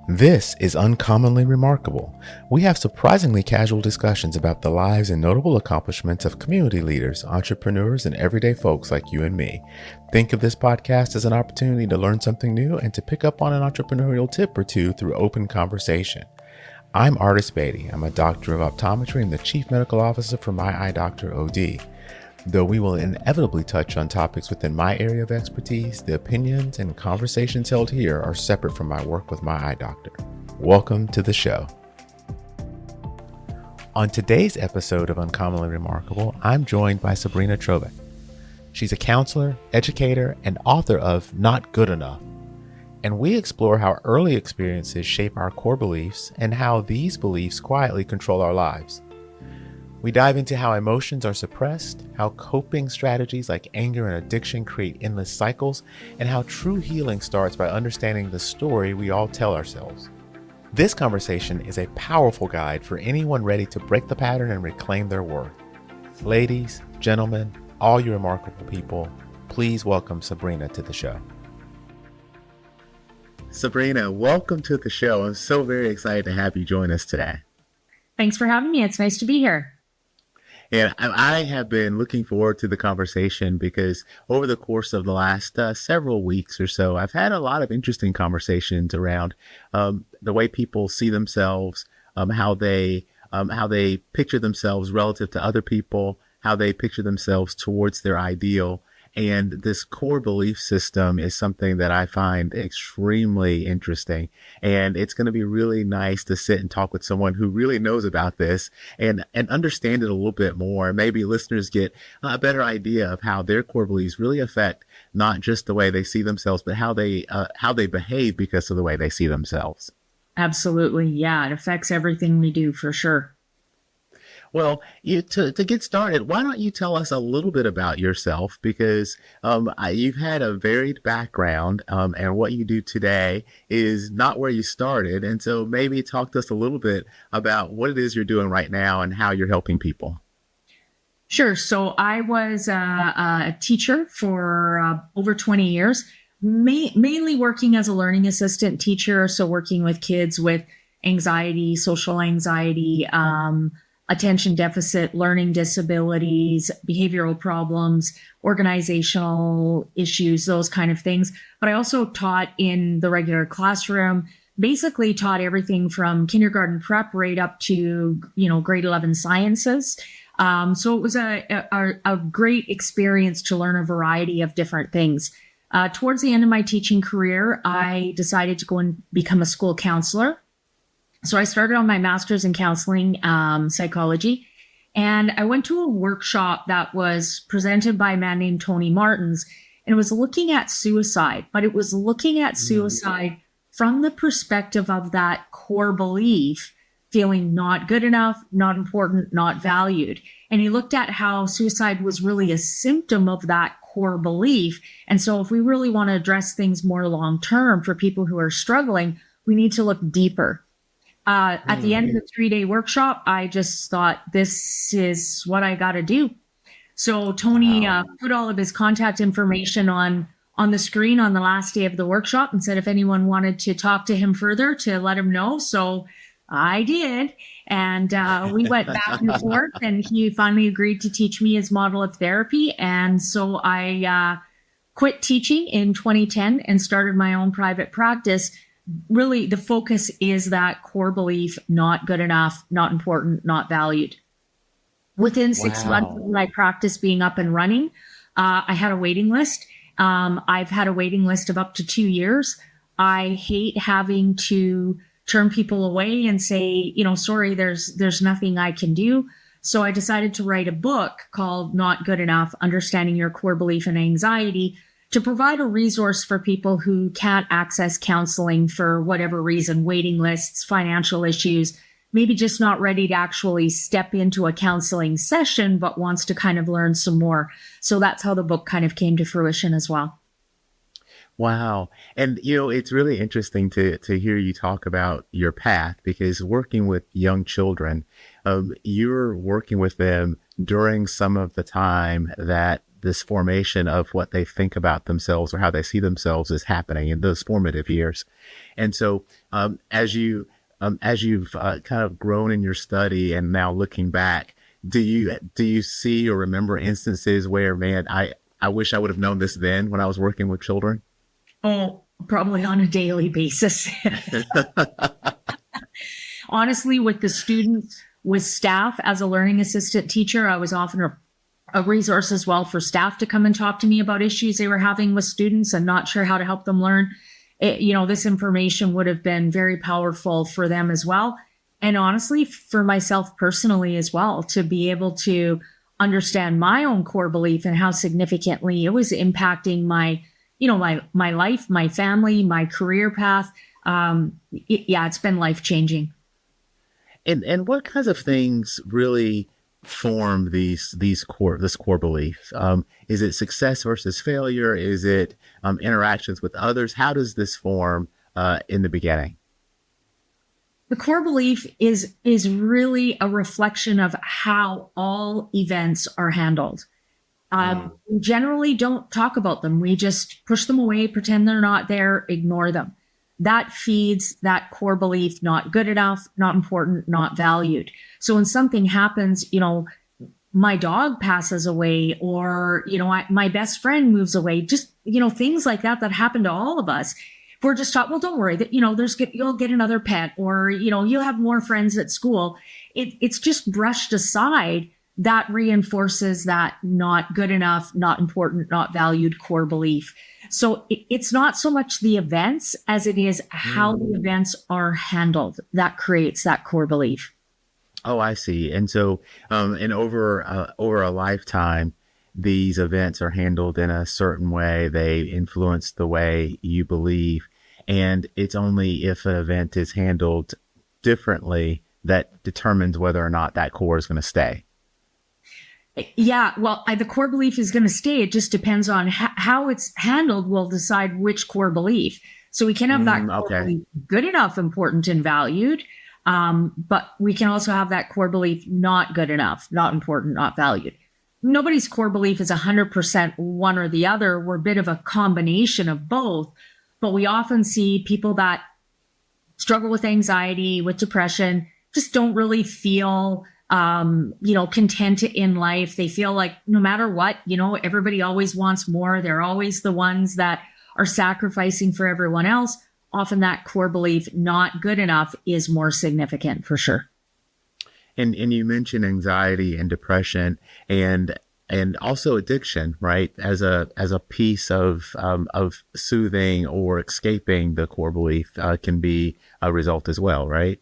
This is Uncommonly Remarkable. We have surprisingly casual discussions about the lives and notable accomplishments of community leaders, entrepreneurs, and everyday folks like you and me. Think of this podcast as an opportunity to learn something new and to pick up on an entrepreneurial tip or two through open conversation. I'm Artis Beatty. I'm a doctor of optometry and the chief medical officer for MyEyeDr OD. Though we will inevitably touch on topics within my area of expertise, the opinions and conversations held here are separate from my work with my eye doctor. Welcome to the show. On today's episode of Uncommonly Remarkable, I'm joined by Sabrina Trobak. She's a counselor, educator, and author of Not Good Enough. And we explore how early experiences shape our core beliefs and how these beliefs quietly control our lives. We dive into how emotions are suppressed, how coping strategies like anger and addiction create endless cycles, and how true healing starts by understanding the story we all tell ourselves. This conversation is a powerful guide for anyone ready to break the pattern and reclaim their worth. Ladies, gentlemen, all you remarkable people, please welcome Sabrina to the show. Sabrina, welcome to the show. I'm so very excited to have you join us today. Thanks for having me. It's nice to be here. And I have been looking forward to the conversation because over the course of the last several weeks or so, I've had a lot of interesting conversations around the way people see themselves, how they picture themselves relative to other people, how they picture themselves towards their ideal. And this core belief system is something that I find extremely interesting. And it's going to be really nice to sit and talk with someone who really knows about this and understand it a little bit more. Maybe listeners get a better idea of how their core beliefs really affect not just the way they see themselves, but how they behave because of the way they see themselves. Absolutely. Yeah, it affects everything we do for sure. Well, to get started, why don't you tell us a little bit about yourself? Because you've had a varied background, and what you do today is not where you started. And so maybe talk to us a little bit about what it is you're doing right now and how you're helping people. Sure. So I was a teacher for over 20 years, mainly working as a learning assistant teacher. So working with kids with anxiety, social anxiety, attention deficit, learning disabilities, behavioral problems, organizational issues, those kind of things. But I also taught in the regular classroom, basically taught everything from kindergarten prep right up to, grade 11 sciences. So it was a great experience to learn a variety of different things. Towards the end of my teaching career, I decided to go and become a school counselor. So I started on my master's in counseling psychology, and I went to a workshop that was presented by a man named Tony Martins, and it was looking at suicide, but it was looking at suicide from the perspective of that core belief, feeling not good enough, not important, not valued. And he looked at how suicide was really a symptom of that core belief. And so if we really want to address things more long term for people who are struggling, we need to look deeper. At the end of the 3-day workshop, I just thought, this is what I got to do. So Tony put all of his contact information on the screen on the last day of the workshop and said if anyone wanted to talk to him further, to let him know. So I did. And we went back and forth, and he finally agreed to teach me his model of therapy. And so I quit teaching in 2010 and started my own private practice. Really, the focus is that core belief, not good enough, not important, not valued. Within 6 months of my practice being up and running, I had a waiting list. I've had a waiting list of up to 2 years. I hate having to turn people away and say, sorry, there's nothing I can do. So I decided to write a book called Not Good Enough, Understanding Your Core Belief and Anxiety, to provide a resource for people who can't access counseling for whatever reason, waiting lists, financial issues, maybe just not ready to actually step into a counseling session, but wants to kind of learn some more. So that's how the book kind of came to fruition as well. Wow. And, it's really interesting to hear you talk about your path, because working with young children, you're working with them during some of the time that this formation of what they think about themselves or how they see themselves is happening in those formative years. And so, as you've kind of grown in your study and now looking back, do you see or remember instances where, man, I wish I would have known this then when I was working with children? Oh, probably on a daily basis. Honestly, with the students, with staff as a learning assistant teacher, I was often a resource as well for staff to come and talk to me about issues they were having with students and not sure how to help them learn. This information would have been very powerful for them as well. And honestly, for myself personally as well, to be able to understand my own core belief and how significantly it was impacting my life, my family, my career path. It's been life-changing. And what kinds of things really form this core belief? Is it success versus failure? Is it interactions with others? How does this form in the beginning? The core belief is really a reflection of how all events are handled. We generally don't talk about them. We just push them away, pretend they're not there, ignore them. That feeds that core belief: not good enough, not important, not valued. So when something happens, my dog passes away, or, my best friend moves away, just, things like that happen to all of us. We're just taught, well, don't worry, that, you'll get another pet, or, you'll have more friends at school. It's just brushed aside. That reinforces that not good enough, not important, not valued core belief. So it's not so much the events as it is how the events are handled that creates that core belief. Oh, I see. And so, and over a lifetime, these events are handled in a certain way. They influence the way you believe. And it's only if an event is handled differently that determines whether or not that core is going to stay. Yeah, well, the core belief is going to stay. It just depends on how it's handled will decide which core belief. So we can have that core belief good enough, important, and valued. But we can also have that core belief not good enough, not important, not valued. Nobody's core belief is 100% one or the other. We're a bit of a combination of both. But we often see people that struggle with anxiety, with depression, just don't really feel content in life. They feel like no matter what, everybody always wants more. They're always the ones that are sacrificing for everyone else. Often that core belief, not good enough, is more significant for sure. And you mentioned anxiety and depression and also addiction, right? As a piece of soothing or escaping the core belief can be a result as well, right?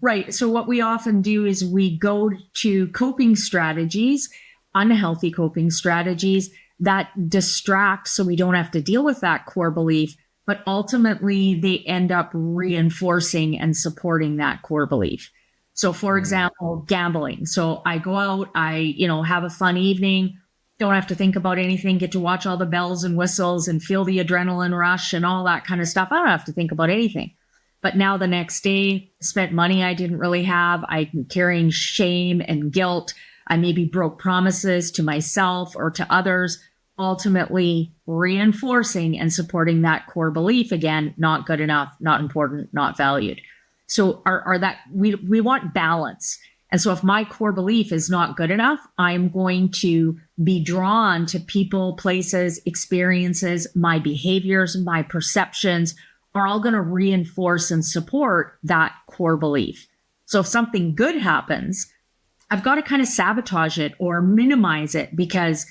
Right. So what we often do is we go to coping strategies, unhealthy coping strategies that distract so we don't have to deal with that core belief, but ultimately they end up reinforcing and supporting that core belief. So for example, gambling. So I go out, I have a fun evening, don't have to think about anything, get to watch all the bells and whistles and feel the adrenaline rush and all that kind of stuff. I don't have to think about anything. But now the next day, spent money I didn't really have. I'm carrying shame and guilt. I maybe broke promises to myself or to others, ultimately reinforcing and supporting that core belief again, not good enough, not important, not valued. So we want balance. And so if my core belief is not good enough, I'm going to be drawn to people, places, experiences, my behaviors, my perceptions are all going to reinforce and support that core belief. So if something good happens, I've got to kind of sabotage it or minimize it because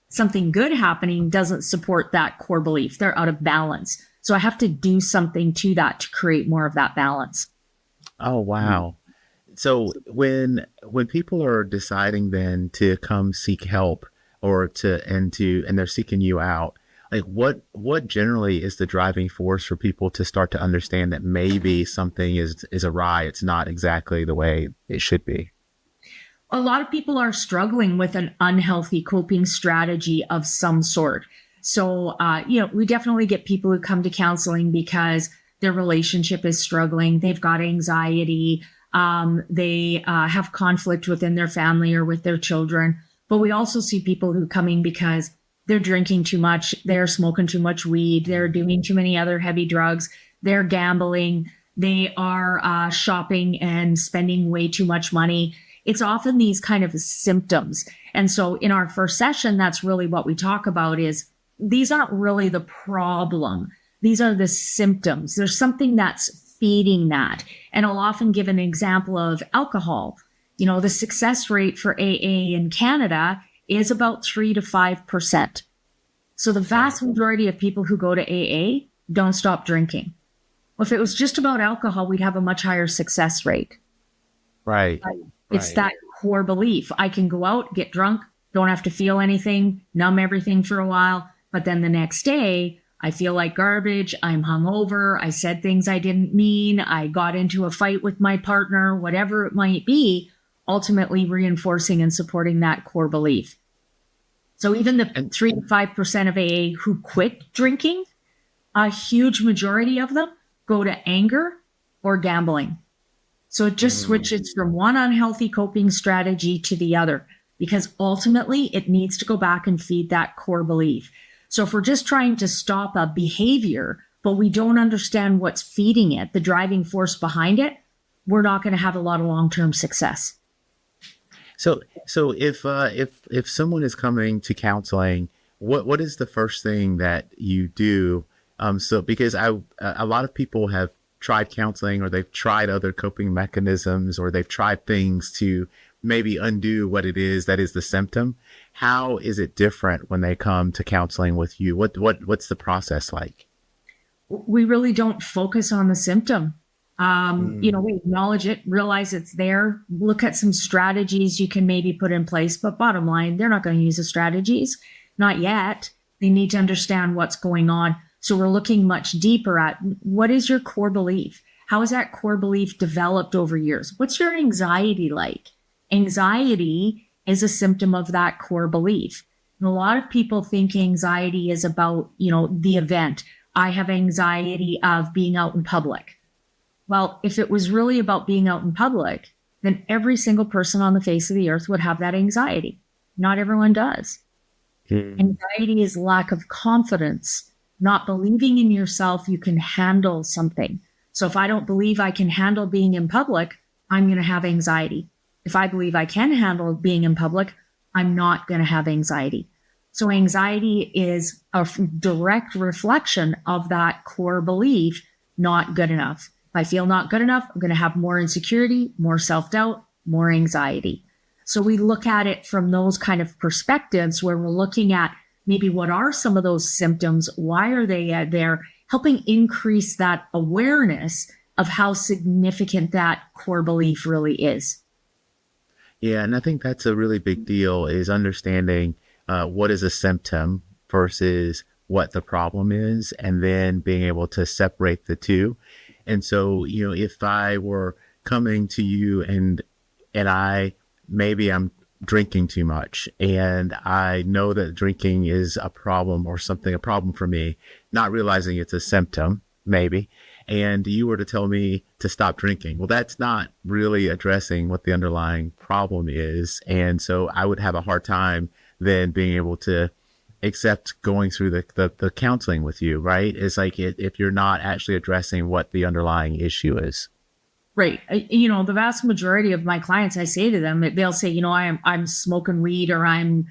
something good happening doesn't support that core belief. They're out of balance. So I have to do something to that to create more of that balance. Oh, wow. So when people are deciding then to come seek help and they're seeking you out, like what generally is the driving force for people to start to understand that maybe something is awry? It's not exactly the way it should be. A lot of people are struggling with an unhealthy coping strategy of some sort. So, we definitely get people who come to counseling because their relationship is struggling. They've got anxiety. They have conflict within their family or with their children. But we also see people who come in because they're drinking too much, they're smoking too much weed, they're doing too many other heavy drugs, they're gambling, they are shopping and spending way too much money. It's often these kind of symptoms. And so in our first session, that's really what we talk about is these aren't really the problem. These are the symptoms. There's something that's feeding that. And I'll often give an example of alcohol. You know, the success rate for AA in Canada is about 3 to 5%. So the vast majority of people who go to AA don't stop drinking. Well, if it was just about alcohol, we'd have a much higher success rate. Right. It's that core belief. I can go out, get drunk, don't have to feel anything, numb everything for a while. But then the next day, I feel like garbage. I'm hungover. I said things I didn't mean. I got into a fight with my partner, whatever it might be, ultimately reinforcing and supporting that core belief. So even the 3 to 5% of AA who quit drinking, a huge majority of them go to anger or gambling. So it just switches from one unhealthy coping strategy to the other, because ultimately it needs to go back and feed that core belief. So if we're just trying to stop a behavior, but we don't understand what's feeding it, the driving force behind it, we're not going to have a lot of long-term success. So if someone is coming to counseling, what is the first thing that you do? So because a lot of people have tried counseling, or they've tried other coping mechanisms, or they've tried things to maybe undo what it is that is the symptom. How is it different when they come to counseling with you? What's the process like? We really don't focus on the symptom. You know, we acknowledge it, realize it's there, look at some strategies you can maybe put in place. But bottom line, they're not going to use the strategies. Not yet. They need to understand what's going on. So we're looking much deeper at what is your core belief? How has that core belief developed over years? What's your anxiety like? Anxiety is a symptom of that core belief. And a lot of people think anxiety is about, you know, the event. I have anxiety of being out in public. Well, if it was really about being out in public, then every single person on the face of the earth would have that anxiety. Not everyone does. Anxiety is lack of confidence, not believing in yourself you can handle something. So if I don't believe I can handle being in public, I'm going to have anxiety. If I believe I can handle being in public, I'm not going to have anxiety. So anxiety is a direct reflection of that core belief, not good enough. If I feel not good enough, I'm going to have more insecurity, more self-doubt, more anxiety. So we look at it from those kind of perspectives where we're looking at maybe what are some of those symptoms? Why are they there? Helping increase that awareness of how significant that core belief really is. Yeah, and I think that's a really big deal, is understanding what is a symptom versus what the problem is, and then being able to separate the two. And so, you know, if I were coming to you and I'm drinking too much, and I know that drinking is a problem for me, not realizing it's a symptom, maybe, and you were to tell me to stop drinking, well, that's not really addressing what the underlying problem is. And so I would have a hard time then being able to accept going through the counseling with you, right? It's like if you're not actually addressing what the underlying issue is. Right. You know, the vast majority of my clients, I say to them, they'll say, you know, I'm smoking weed, or I'm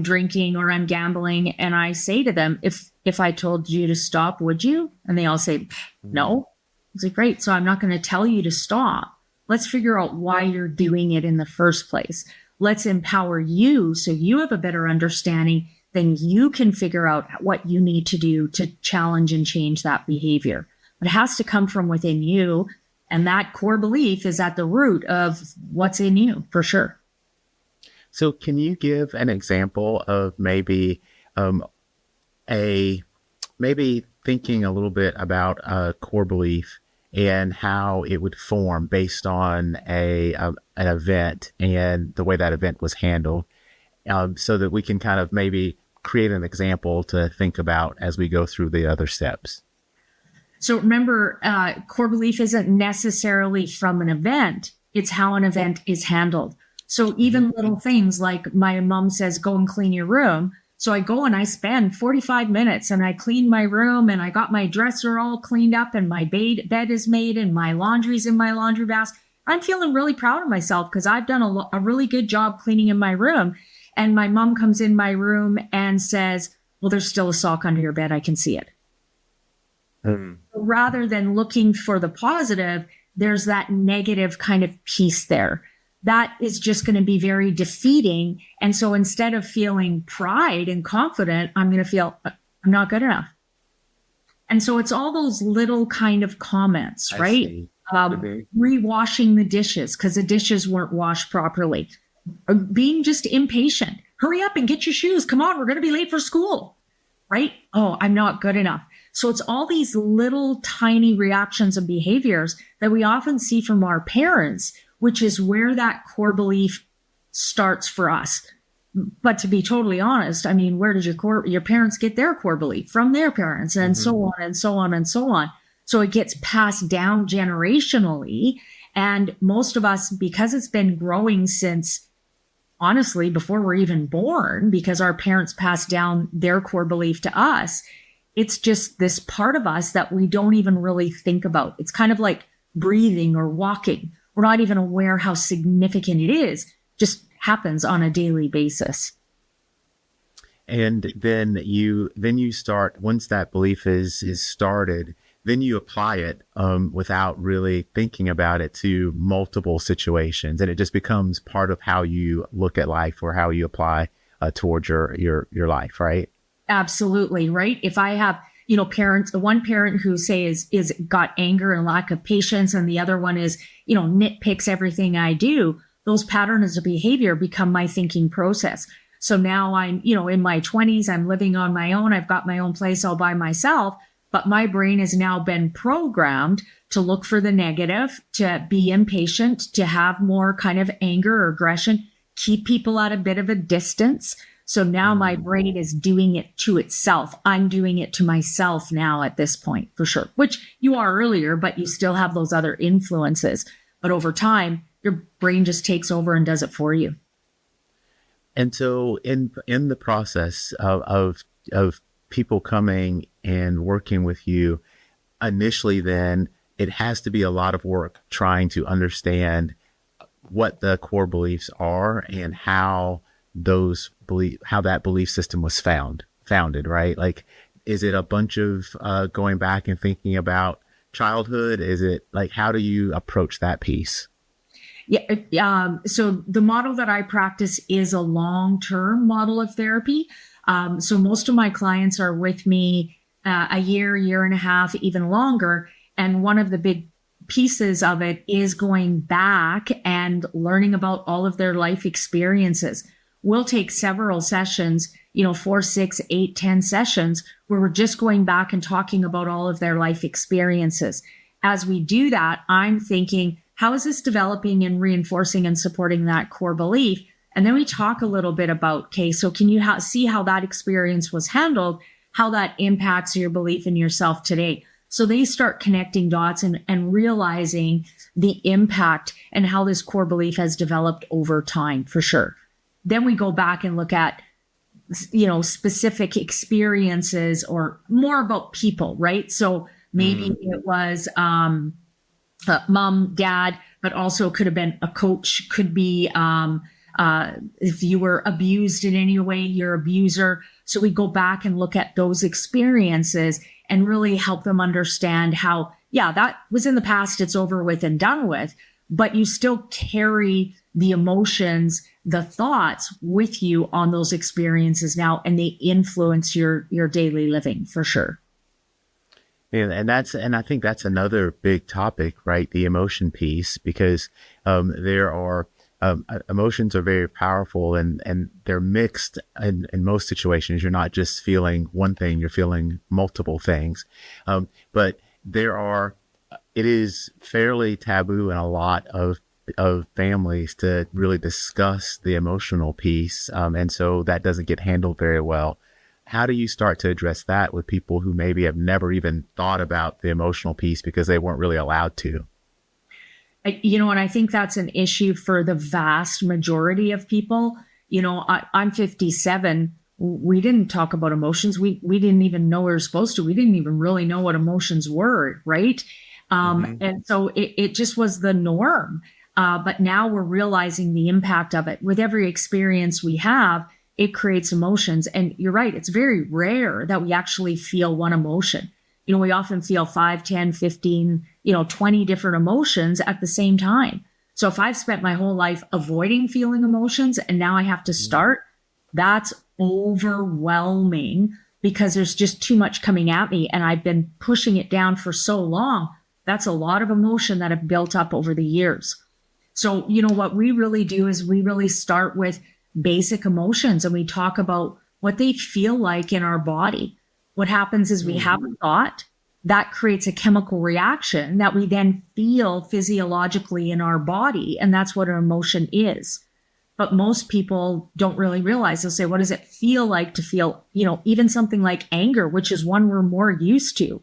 drinking, or I'm gambling. And I say to them, if I told you to stop, would you? And they all say, no. It's like, great. So I'm not going to tell you to stop. Let's figure out why you're doing it in the first place. Let's empower you so you have a better understanding. Then you can figure out what you need to do to challenge and change that behavior. But it has to come from within you. And that core belief is at the root of what's in you, for sure. So can you give an example of maybe maybe thinking a little bit about a core belief and how it would form based on an event and the way that event was handled, so that we can kind of maybe create an example to think about as we go through the other steps? So remember, core belief isn't necessarily from an event. It's how an event is handled. So even little things like my mom says, go and clean your room. So I go and I spend 45 minutes and I clean my room and I got my dresser all cleaned up and my bed is made and my laundry's in my laundry basket. I'm feeling really proud of myself because I've done a really good job cleaning in my room. And my mom comes in my room and says, well, there's still a sock under your bed. I can see it. Rather than looking for the positive, there's that negative kind of piece there. That is just going to be very defeating. And so instead of feeling pride and confident, I'm going to feel I'm not good enough. And so it's all those little kind of comments, right? Rewashing the dishes because the dishes weren't washed properly. Being just impatient. Hurry up and get your shoes. Come on, we're going to be late for school, right? Oh, I'm not good enough. So it's all these little tiny reactions and behaviors that we often see from our parents, which is where that core belief starts for us. But to be totally honest, I mean, where did your parents get their core belief? From their parents, and so on and so on and so on. So it gets passed down generationally. And most of us, because it's been growing since, honestly, before we're even born, because our parents passed down their core belief to us, it's just this part of us that we don't even really think about. It's kind of like breathing or walking. We're not even aware how significant it is. Just happens on a daily basis. And then you start, once that belief is started, then you apply it without really thinking about it to multiple situations, and it just becomes part of how you look at life or how you apply towards your life, right? Absolutely, right? If I have, parents, the one parent who say is got anger and lack of patience, and the other one is, nitpicks everything I do, those patterns of behavior become my thinking process. So now I'm, in my 20s, I'm living on my own. I've got my own place all by myself, but my brain has now been programmed to look for the negative, to be impatient, to have more kind of anger or aggression, keep people at a bit of a distance. So now my brain is doing it to itself. I'm doing it to myself now at this point, for sure, which you are earlier, but you still have those other influences. But over time, your brain just takes over and does it for you. And so in the process of people coming and working with you, initially then it has to be a lot of work trying to understand what the core beliefs are and how that belief system was founded, right? Like, is it a bunch of going back and thinking about childhood? Is it like, how do you approach that piece? Yeah. So the model that I practice is a long-term model of therapy. So most of my clients are with me a year and a half, even longer. And one of the big pieces of it is going back and learning about all of their life experiences. We'll take several sessions, 4, 6, 8, 10 sessions where we're just going back and talking about all of their life experiences. As we do that, I'm thinking, how is this developing and reinforcing and supporting that core belief? And then we talk a little bit about, okay, so can you see how that experience was handled, how that impacts your belief in yourself today? So they start connecting dots and realizing the impact and how this core belief has developed over time, for sure. Then we go back and look at, specific experiences or more about people, right? So maybe it was mom, dad, but also could have been a coach, could be if you were abused in any way, your abuser. So we go back and look at those experiences and really help them understand how, that was in the past, it's over with and done with, but you still carry the emotions, the thoughts with you on those experiences now, and they influence your daily living, for sure. And I think that's another big topic, right? The emotion piece, because there are emotions are very powerful and they're mixed in most situations. You're not just feeling one thing, you're feeling multiple things. But it is fairly taboo in a lot of families to really discuss the emotional piece. And so that doesn't get handled very well. How do you start to address that with people who maybe have never even thought about the emotional piece because they weren't really allowed to? And I think that's an issue for the vast majority of people. I'm 57. We didn't talk about emotions. We didn't even know we were supposed to. We didn't even really know what emotions were, right? And so it just was the norm. But now we're realizing the impact of it. With every experience we have, it creates emotions. And you're right, it's very rare that we actually feel one emotion. We often feel 5, 10, 15, 20 different emotions at the same time. So if I've spent my whole life avoiding feeling emotions and now I have to start, that's overwhelming because there's just too much coming at me and I've been pushing it down for so long. That's a lot of emotion that have built up over the years. So, what we really do is we really start with basic emotions and we talk about what they feel like in our body. What happens is we have a thought that creates a chemical reaction that we then feel physiologically in our body. And that's what an emotion is. But most people don't really realize. They'll say, what does it feel like to feel, even something like anger, which is one we're more used to.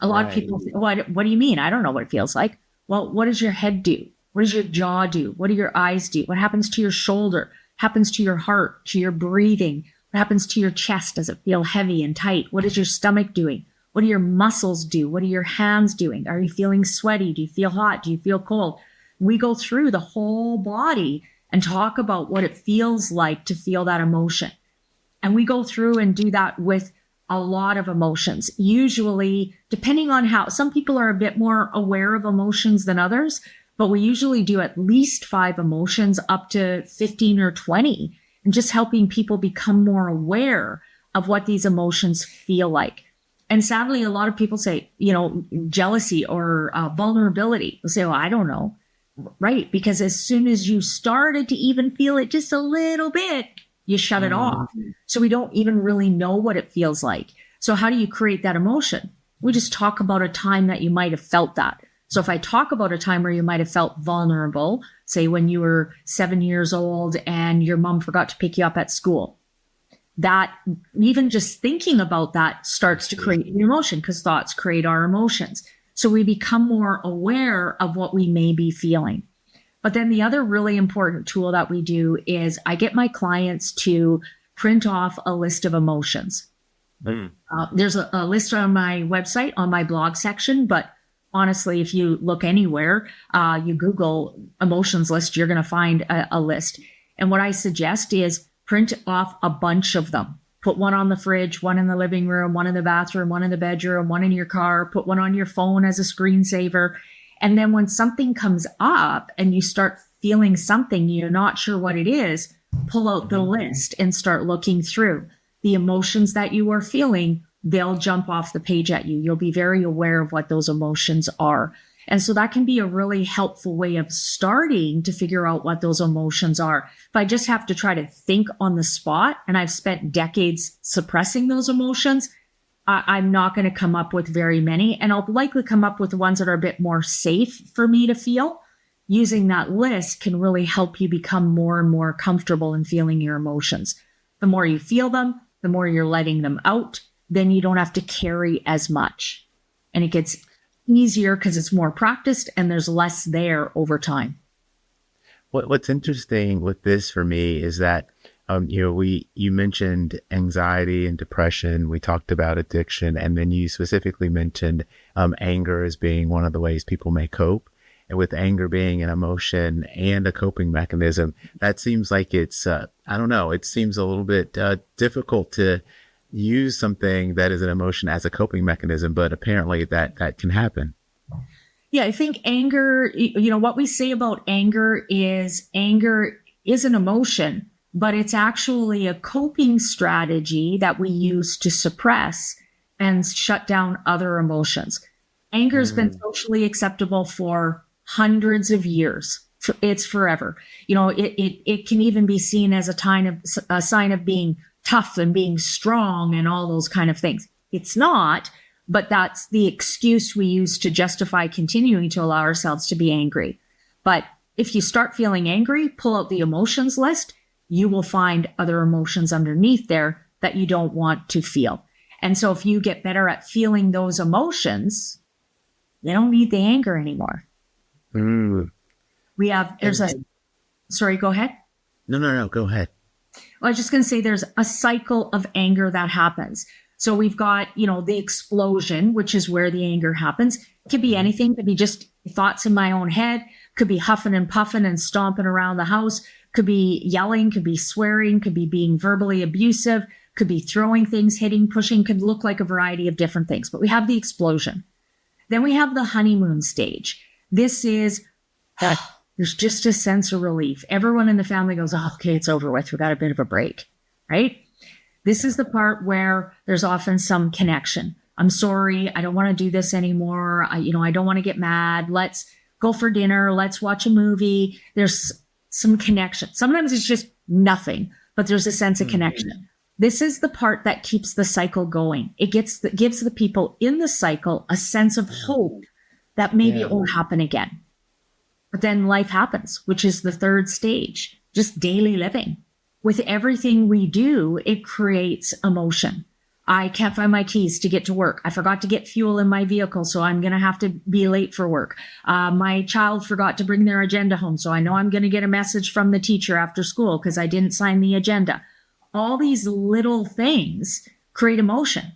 A lot of people say, what do you mean? I don't know what it feels like. Well, what does your head do? What does your jaw do? What do your eyes do? What happens to your shoulder? Happens to your heart, to your breathing? What happens to your chest? Does it feel heavy and tight? What is your stomach doing? What do your muscles do? What are your hands doing? Are you feeling sweaty? Do you feel hot? Do you feel cold? We go through the whole body and talk about what it feels like to feel that emotion. And we go through and do that with a lot of emotions. Usually, depending on how, some people are a bit more aware of emotions than others, but we usually do at least 5 emotions up to 15 or 20. And just helping people become more aware of what these emotions feel like. And sadly, a lot of people say, jealousy or vulnerability. They'll say, well, I don't know. Right. Because as soon as you started to even feel it just a little bit, you shut it off. So we don't even really know what it feels like. So how do you create that emotion? We just talk about a time that you might have felt that. So if I talk about a time where you might have felt vulnerable, say when you were 7 years old and your mom forgot to pick you up at school, that even just thinking about that starts to create an emotion because thoughts create our emotions. So we become more aware of what we may be feeling. But then the other really important tool that we do is I get my clients to print off a list of emotions. There's a list on my website, on my blog section, but honestly, if you look anywhere, you Google emotions list, you're going to find a list. And what I suggest is print off a bunch of them. Put one on the fridge, one in the living room, one in the bathroom, one in the bedroom, one in your car, put one on your phone as a screensaver. And then when something comes up and you start feeling something, you're not sure what it is, pull out the list and start looking through the emotions that you are feeling. They'll jump off the page at you. You'll be very aware of what those emotions are. And so that can be a really helpful way of starting to figure out what those emotions are. If I just have to try to think on the spot, and I've spent decades suppressing those emotions, I'm not going to come up with very many. And I'll likely come up with the ones that are a bit more safe for me to feel. Using that list can really help you become more and more comfortable in feeling your emotions. The more you feel them, the more you're letting them out, then you don't have to carry as much. And it gets easier because it's more practiced and there's less there over time. What's interesting with this for me is that, you mentioned anxiety and depression. We talked about addiction, and then you specifically mentioned anger as being one of the ways people may cope. And with anger being an emotion and a coping mechanism, that seems like it's, it seems a little bit difficult to use something that is an emotion as a coping mechanism, but apparently that can happen. Yeah, I think anger, what we say about anger is an emotion, but it's actually a coping strategy that we use to suppress and shut down other emotions. Anger has been socially acceptable for hundreds of years. It's forever. It can even be seen as a sign of being tough and being strong and all those kind of things. It's not, but that's the excuse we use to justify continuing to allow ourselves to be angry. But if you start feeling angry, pull out the emotions list, you will find other emotions underneath there that you don't want to feel. And so if you get better at feeling those emotions, you don't need the anger anymore. There's And sorry, go ahead. no, go ahead. Well, I was just going to say there's a cycle of anger that happens. So we've got, the explosion, which is where the anger happens. It could be anything. It could be just thoughts in my own head. Could be huffing and puffing and stomping around the house. Could be yelling. Could be swearing. Could be being verbally abusive. Could be throwing things, hitting, pushing. Could look like a variety of different things. But we have the explosion. Then we have the honeymoon stage. This is, there's just a sense of relief. Everyone in the family goes, oh, okay, it's over with. We got a bit of a break, right? This is the part where there's often some connection. I'm sorry. I don't want to do this anymore. I don't want to get mad. Let's go for dinner. Let's watch a movie. There's some connection. Sometimes it's just nothing, but there's a sense of connection. This is the part that keeps the cycle going. It gives the people in the cycle a sense of hope that maybe it won't happen again. But then life happens, which is the third stage, just daily living. With everything we do, it creates emotion. I can't find my keys to get to work. I forgot to get fuel in my vehicle, so I'm going to have to be late for work. My child forgot to bring their agenda home, so I know I'm going to get a message from the teacher after school because I didn't sign the agenda. All these little things create emotion.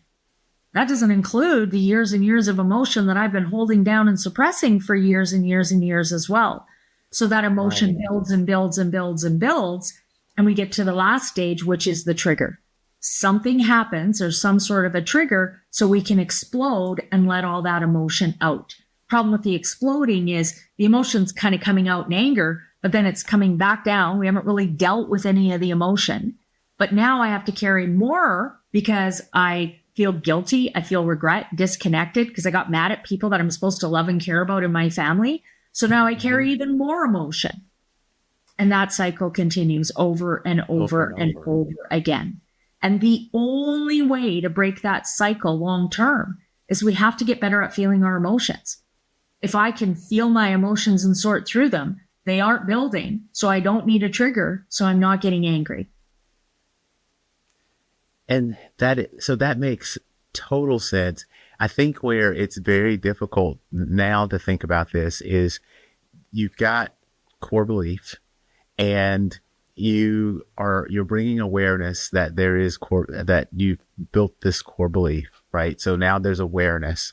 That doesn't include the years and years of emotion that I've been holding down and suppressing for years and years and years as well. So that emotion builds and builds and builds and builds. And we get to the last stage, which is the trigger. Something happens or some sort of a trigger so we can explode and let all that emotion out. Problem with the exploding is the emotion's kind of coming out in anger, but then it's coming back down. We haven't really dealt with any of the emotion. But now I have to carry more because I feel guilty. I feel regret, disconnected because I got mad at people that I'm supposed to love and care about in my family. So now I carry even more emotion. And that cycle continues over and over and over again. And the only way to break that cycle long term is we have to get better at feeling our emotions. If I can feel my emotions and sort through them, they aren't building. So I don't need a trigger. So I'm not getting angry. And that makes total sense. I think where it's very difficult now to think about this is you've got core beliefs and you're bringing awareness that there is that you've built this core belief, right? So now there's awareness.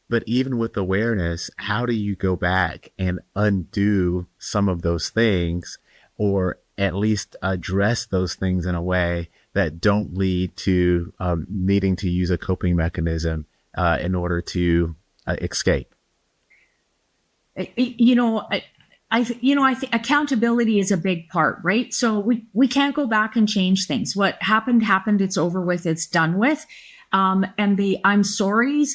But even with awareness, how do you go back and undo some of those things, or at least address those things in a way that don't lead to needing to use a coping mechanism in order to escape? I think accountability is a big part, right? So we can't go back and change things. What happened. It's over with. It's done with. And the I'm sorries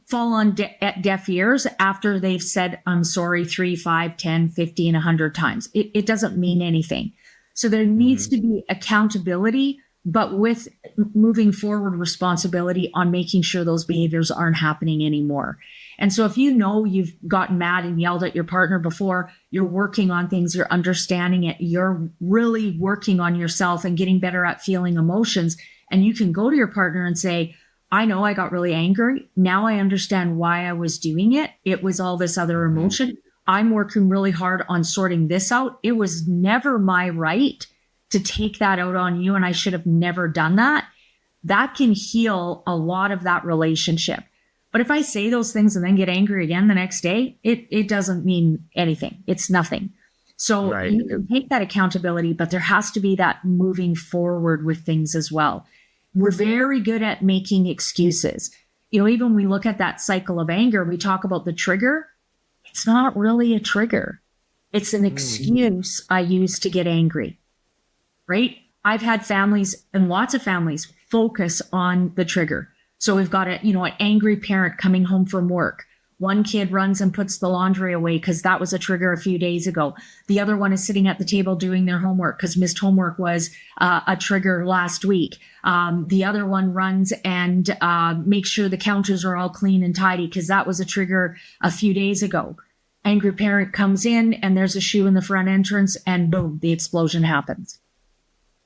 fall on deaf ears after they've said I'm sorry 3, 5, 10, 15, 100 times. It doesn't mean anything. So there needs to be accountability, but with moving forward responsibility on making sure those behaviors aren't happening anymore. And so if you've gotten mad and yelled at your partner before, you're working on things, you're understanding it, you're really working on yourself and getting better at feeling emotions. And you can go to your partner and say, I know I got really angry. Now I understand why I was doing it. It was all this other emotion. I'm working really hard on sorting this out. It was never my right to take that out on you, and I should have never done that. That can heal a lot of that relationship. But if I say those things and then get angry again the next day, it doesn't mean anything. It's nothing. So you can take that accountability, but there has to be that moving forward with things as well. We're very good at making excuses. Even when we look at that cycle of anger, we talk about the trigger. It's not really a trigger. It's an excuse I use to get angry, right? I've had families and lots of families focus on the trigger. So we've got an angry parent coming home from work. One kid runs and puts the laundry away because that was a trigger a few days ago. The other one is sitting at the table doing their homework because missed homework was a trigger last week. The other one runs and makes sure the counters are all clean and tidy because that was a trigger a few days ago. Angry parent comes in and there's a shoe in the front entrance and boom, the explosion happens.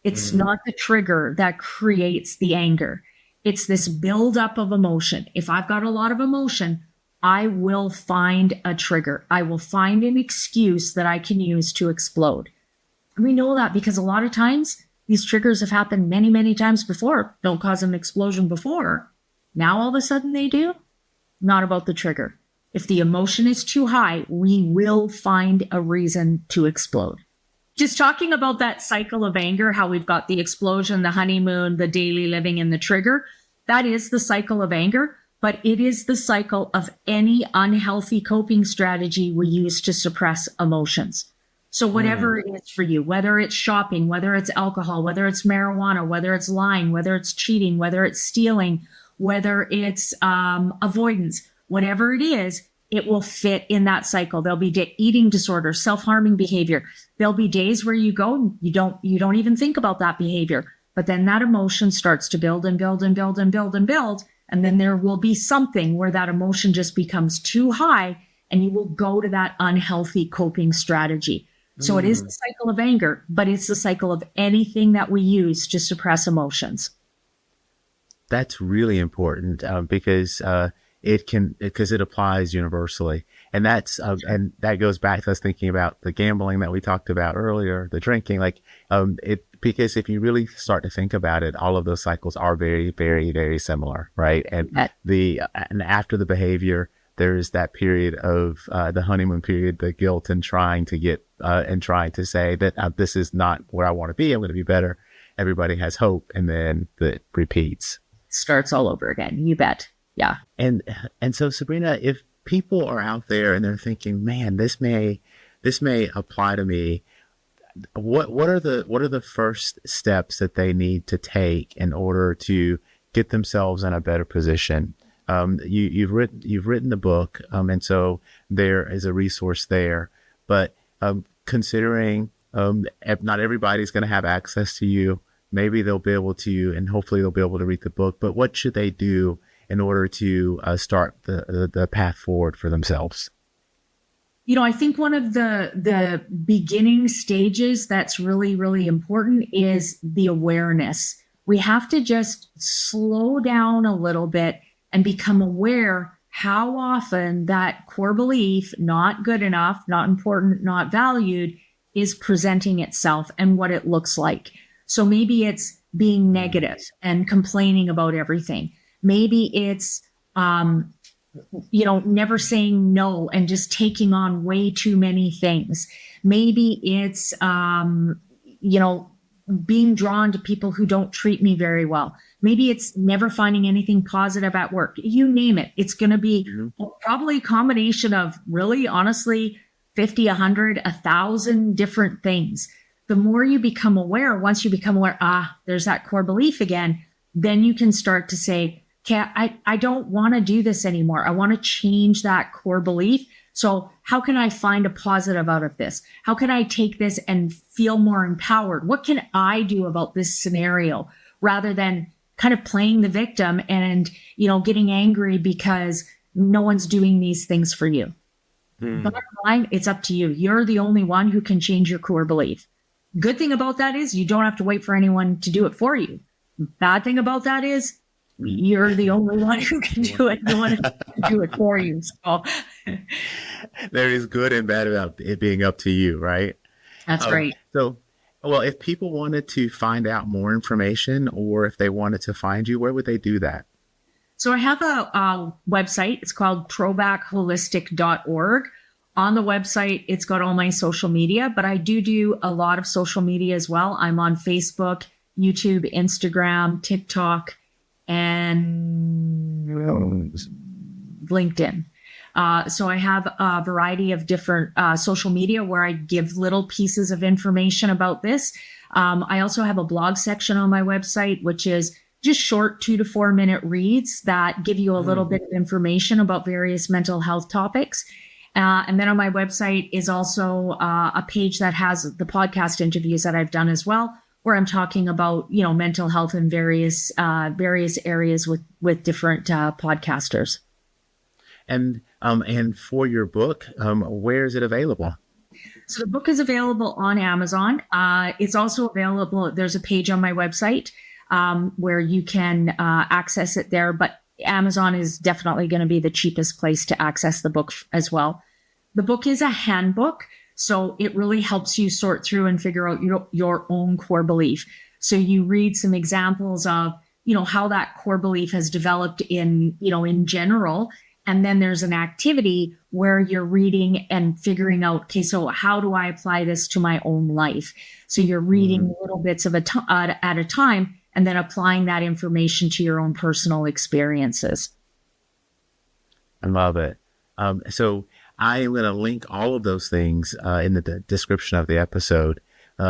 It's not the trigger that creates the anger. It's this buildup of emotion. If I've got a lot of emotion, I will find a trigger. I will find an excuse that I can use to explode. And we know that because a lot of times these triggers have happened many, many times before. Don't cause an explosion before. Now all of a sudden they do. Not about the trigger. If the emotion is too high, we will find a reason to explode. Just talking about that cycle of anger, how we've got the explosion, the honeymoon, the daily living, and the trigger. That is the cycle of anger, but it is the cycle of any unhealthy coping strategy we use to suppress emotions. So whatever it is for you, whether it's shopping, whether it's alcohol, whether it's marijuana, whether it's lying, whether it's cheating, whether it's stealing, whether it's avoidance, whatever it is, it will fit in that cycle. There'll be eating disorders, self-harming behavior. There'll be days where you go, you don't even think about that behavior, but then that emotion starts to build and build and build and build and build. And then there will be something where that emotion just becomes too high and you will go to that unhealthy coping strategy. So it is the cycle of anger, but it's the cycle of anything that we use to suppress emotions. That's really important because it applies universally, and and that goes back to us thinking about the gambling that we talked about earlier, the drinking, because if you really start to think about it, all of those cycles are very, very, very similar, right? And and after the behavior, there is that period of the honeymoon period, the guilt and trying to get and trying to say that this is not where I want to be. I'm going to be better. Everybody has hope, and then it repeats. Starts all over again. You bet. Yeah. And so Sabrina, if people are out there and they're thinking, man, this may apply to me, what are the first steps that they need to take in order to get themselves in a better position? You've written the book, and so there is a resource there. But considering not everybody's going to have access to you, maybe they'll be able to, and hopefully they'll be able to read the book. But what should they do in order to start the path forward for themselves? I think one of the beginning stages that's really, really important is the awareness. We have to just slow down a little bit and become aware how often that core belief, not good enough, not important, not valued, is presenting itself and what it looks like. So maybe it's being negative and complaining about everything. Maybe it's, never saying no and just taking on way too many things. Maybe it's, being drawn to people who don't treat me very well. Maybe it's never finding anything positive at work. You name it. It's going to be probably a combination of really, honestly, 50, 100, 1,000 different things. The more you become aware, once you become aware, there's that core belief again, then you can start to say, okay, I don't want to do this anymore. I want to change that core belief. So how can I find a positive out of this? How can I take this and feel more empowered? What can I do about this scenario rather than kind of playing the victim and, getting angry because no one's doing these things for you? Bottom line, it's up to you. You're the only one who can change your core belief. Good thing about that is you don't have to wait for anyone to do it for you. Bad thing about that is you're the only one who can do it. No one can do it for you. So there is good and bad about it being up to you, right? That's right. So, if people wanted to find out more information or if they wanted to find you, where would they do that? So I have a website. It's called trobakholistic.org. On the website, it's got all my social media, but I do a lot of social media as well. I'm on Facebook, YouTube, Instagram, TikTok, and LinkedIn. So I have a variety of different social media where I give little pieces of information about this. I also have a blog section on my website, which is just short 2 to 4 minute reads that give you a little bit of information about various mental health topics. And then on my website is also a page that has the podcast interviews that I've done as well, where I'm talking about, mental health in various areas with different podcasters. And for your book, where is it available? So the book is available on Amazon. It's also available. There's a page on my website where you can access it there. But Amazon is definitely going to be the cheapest place to access the book as well. The book is a handbook, so it really helps you sort through and figure out your own core belief. So you read some examples of, how that core belief has developed in general. And then there's an activity where you're reading and figuring out, okay, so how do I apply this to my own life? So you're reading little bits at a time and then applying that information to your own personal experiences. I love it. So I'm going to link all of those things in the description of the episode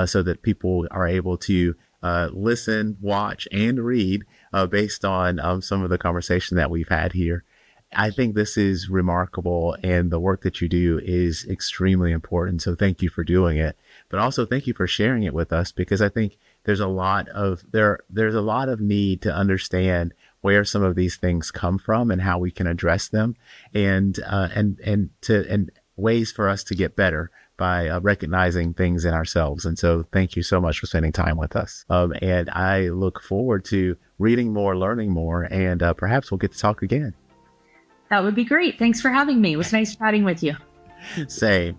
so that people are able to listen, watch, and read based on some of the conversation that we've had here. I think this is remarkable, and the work that you do is extremely important. So thank you for doing it, but also thank you for sharing it with us, because I think there's a lot of need to understand where some of these things come from and how we can address them, and ways for us to get better by recognizing things in ourselves. And so thank you so much for spending time with us. And I look forward to reading more, learning more, and perhaps we'll get to talk again. That would be great. Thanks for having me. It was nice chatting with you. Same.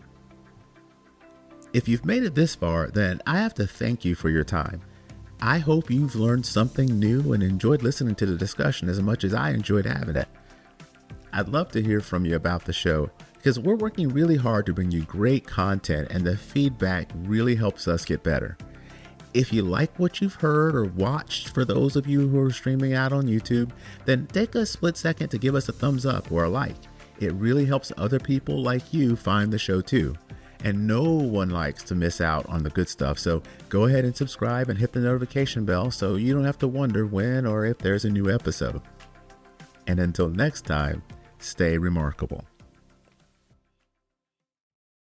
If you've made it this far, then I have to thank you for your time. I hope you've learned something new and enjoyed listening to the discussion as much as I enjoyed having it. I'd love to hear from you about the show, because we're working really hard to bring you great content, and the feedback really helps us get better. If you like what you've heard or watched, for those of you who are streaming out on YouTube, then take a split second to give us a thumbs up or a like. It really helps other people like you find the show too. And no one likes to miss out on the good stuff, so go ahead and subscribe and hit the notification bell so you don't have to wonder when or if there's a new episode. And until next time, stay remarkable.